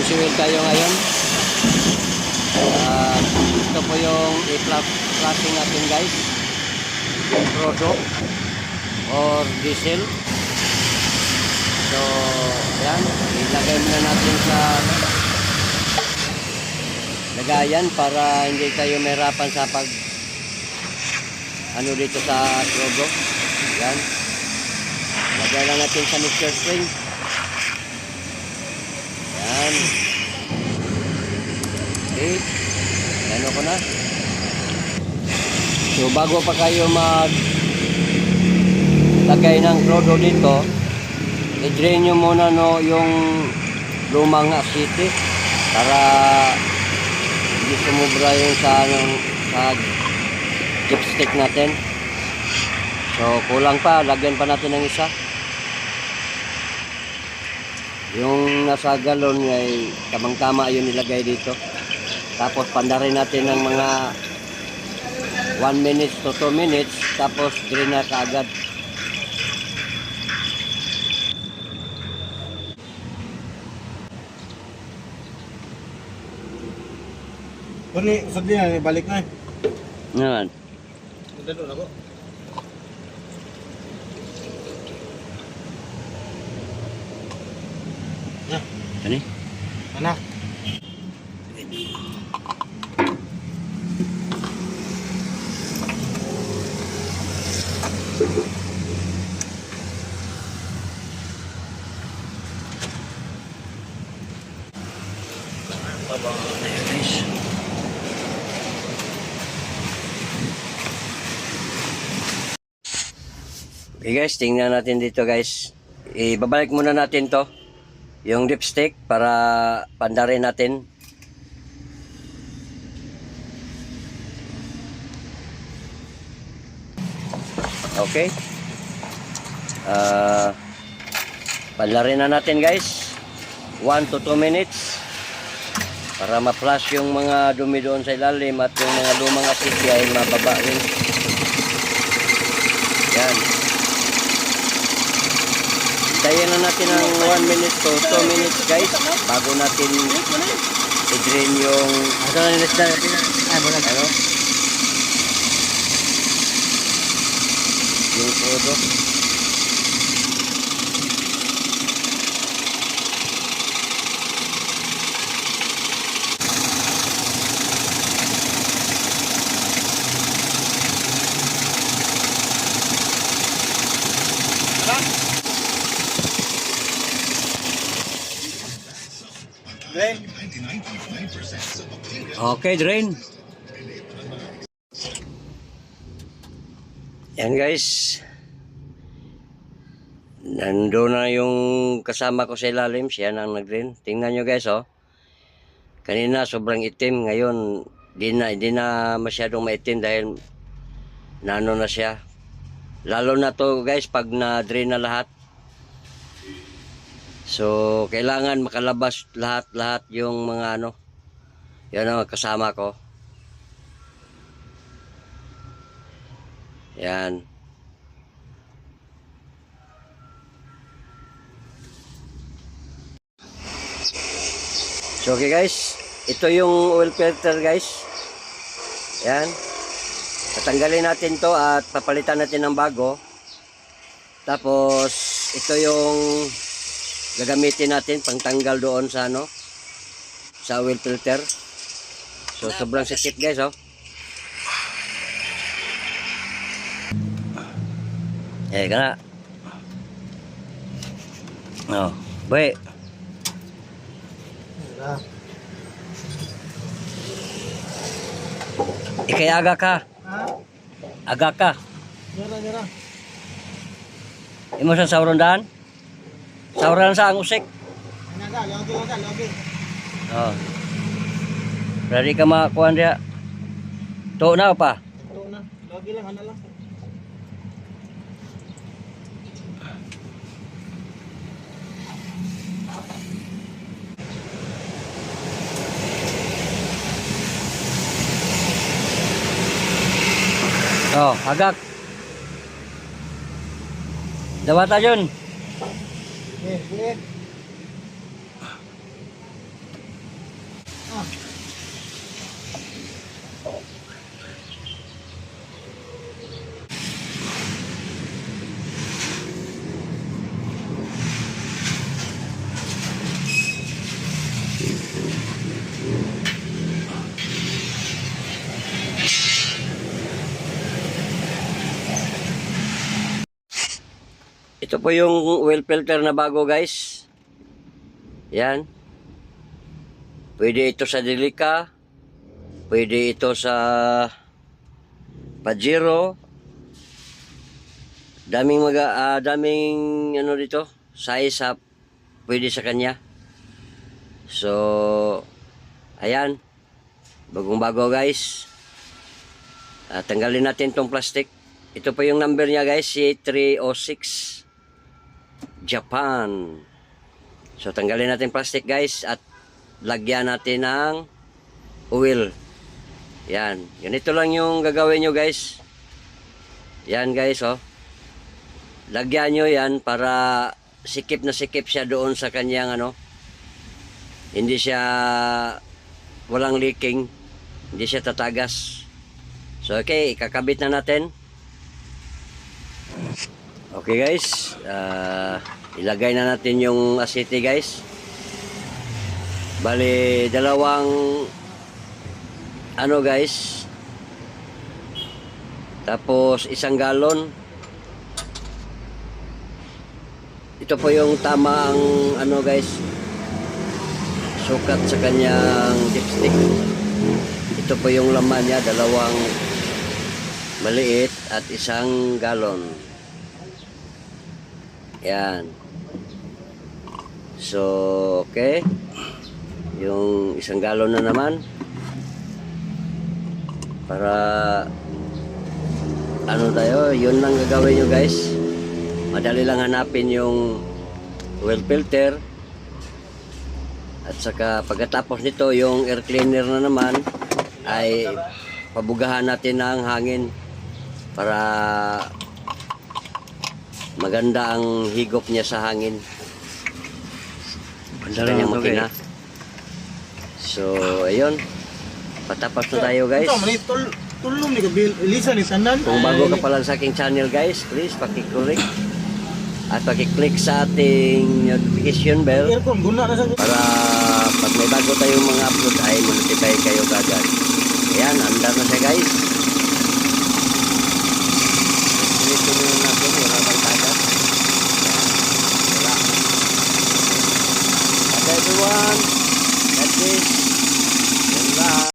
Mag-fuel tayo ngayon. Ito po yung i-flushing natin guys. Yung product or diesel. So, yan. Ilagay muna natin sa lagayan para hindi tayo mahirapan sa dito sa product. Yan. Lagay lang natin sa mixer spring. Yan. Okay. Ano ko na. So bago pa kayo lagay ng crudo dito, i-drain nyo muna yung lumang asiti para hindi sumubra yung sa chipstick natin. So kulang pa, lagyan pa natin ng isa. Yung nasa galon ay tamang-tama yun nilagay dito. Tapos pandarin natin ng mga 1 minute to 2 minutes. Tapos drain na kaagad. Kuni, sagli na, balik na. Yan. Magdalo na ko. Ano? Anak. Okay guys, tingnan natin dito guys. Ibabalik muna natin to. Yung dipstick para pandarin natin. Okay. Pandarin na natin guys. 1 to 2 minutes. Para ma-flush yung mga dumi doon sa ilalim at yung mga lumang asiti ay mababa rin. Yan. Tayin na natin ng 1 minute to 2 minutes guys bago natin i-drain yung yung crudo. Drain. Okay, drain. Yan guys. Nandun na yung kasama ko sa ilalim. Siya nang nag-drain. Tingnan nyo guys oh. Kanina sobrang itim. Ngayon di na masyadong maitim dahil nano na siya. Lalo na to guys pag na-drain na lahat. So, kailangan makalabas lahat yung mga yan ang kasama ko. Yan. So, okay guys. Ito yung oil filter guys. Yan. Tatanggalin natin to at papalitan natin ng bago. Tapos, ito yung gagamitin natin pangtanggal doon sa sa oil filter. So sobrang sikip guys oh. Kana. Oh, boy. Ikay aga ka. Ha? Aga ka. Nyara. Imo sa saurondan? Sauran sa ang usik. Naga, lagi. Oh. Ready ka makakuha dia. To na pa. Ito na. Lagi lang, ano lang. Oh, agak. Dawata yun. Sige. Ito po yung oil filter na bago guys. Yan. Pwede ito sa Delica. Pwede ito sa Pajero. Daming ano dito, size up pwede sa kanya. So ayan, bagong bago guys. Tanggalin natin tong plastic. Ito po yung number niya guys, C306 Japan. So tanggalin natin plastic guys at lagyan natin ng oil. Yan, ganito lang yung gagawin nyo guys. Yan guys, oh. Lagyan nyo yan para sikip na sikip siya doon sa kanyang ano. Hindi siya walang leaking. Hindi siya tatagas. So okay, ikakabit na natin. Okay guys, ilagay na natin yung asiti guys. Bali, dalawang ano guys. Tapos 1 galon. Ito po yung tamang ano guys, sukat sa kanyang dipstick. Ito po yung laman niya, dalawang maliit at 1 galon. Yan. So, okay. Yung 1 galon na naman. Para ano tayo, yun lang gagawin nyo guys. Madali lang hanapin yung oil filter. At saka pagkatapos nito, yung air cleaner na naman ay pabugahan natin ng hangin para maganda ang higop niya sa hangin sa kanyang makina. So ayun, patapos na tayo guys. Ito, manit tulong ni Gabil. Elisa ni Tanan. Kung bago ka pa lang sa aking channel guys, please pakiclick at pakiclick sa ating notification bell Aircon, guna na sa para pag may bago tayong mga upload ay ma-notify kayo kagad. Ayan, andar na siya guys.